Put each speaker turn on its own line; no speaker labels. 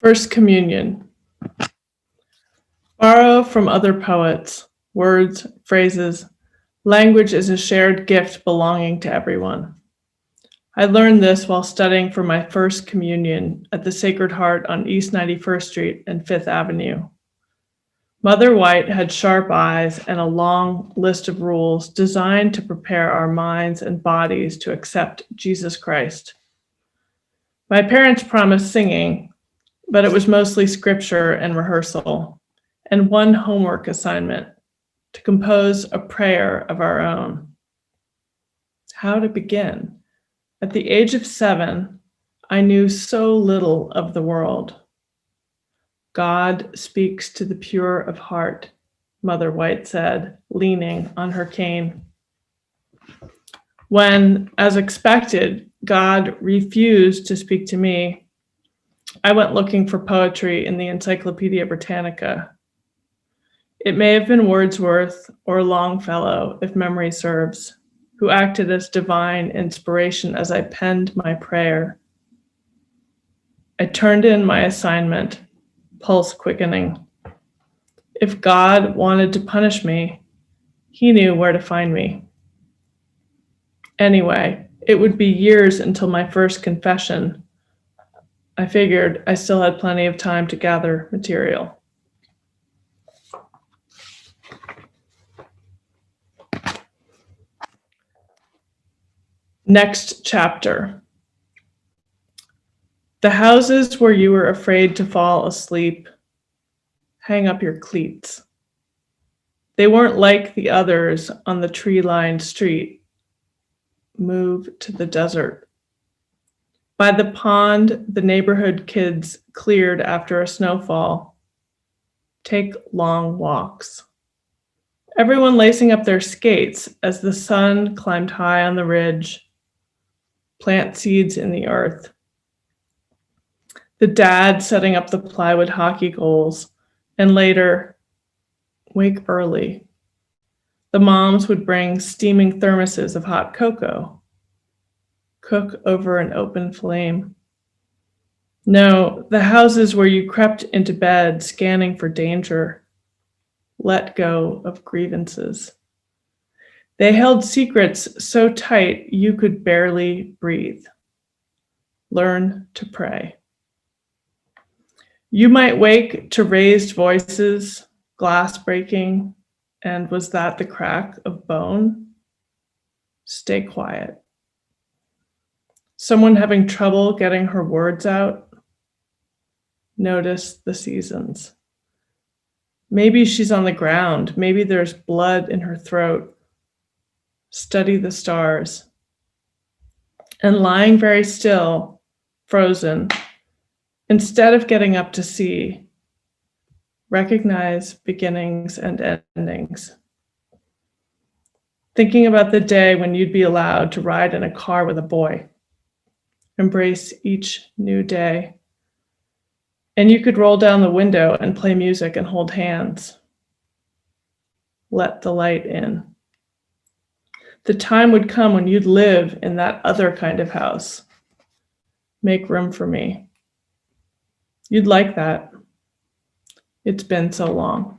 First Communion. Borrow from other poets, words, phrases. Language is a shared gift belonging to everyone. I learned this while studying for my first communion at the Sacred Heart on East 91st Street and Fifth Avenue. Mother White had sharp eyes and a long list of rules designed to prepare our minds and bodies to accept Jesus Christ. My parents promised singing, but it was mostly scripture and rehearsal, and one homework assignment, to compose a prayer of our own. How to begin? At the age of 7, I knew so little of the world. God speaks to the pure of heart, Mother White said, leaning on her cane. When, as expected, God refused to speak to me, I went looking for poetry in the Encyclopedia Britannica. It may have been Wordsworth or Longfellow, if memory serves, who acted as divine inspiration as I penned my prayer. I turned in my assignment, pulse quickening. If God wanted to punish me, he knew where to find me. Anyway, it would be years until my first confession. I figured I still had plenty of time to gather material. Next chapter. The houses where you were afraid to fall asleep, hang up your cleats. They weren't like the others on the tree-lined street. Move to the desert. By the pond, the neighborhood kids cleared after a snowfall. Take long walks. Everyone lacing up their skates as the sun climbed high on the ridge. Plant seeds in the earth. The dad setting up the plywood hockey goals, and later, wake early. The moms would bring steaming thermoses of hot cocoa. Cook over an open flame. No, the houses where you crept into bed scanning for danger. Let go of grievances. They held secrets so tight you could barely breathe. Learn to pray. You might wake to raised voices, glass breaking, and was that the crack of bone? Stay quiet. Someone having trouble getting her words out? Notice the seasons. Maybe she's on the ground. Maybe there's blood in her throat. Study the stars. And lying very still, frozen, instead of getting up to see, recognize beginnings and endings. Thinking about the day when you'd be allowed to ride in a car with a boy. Embrace each new day. And you could roll down the window and play music and hold hands. Let the light in. The time would come when you'd live in that other kind of house. Make room for me. You'd like that. It's been so long.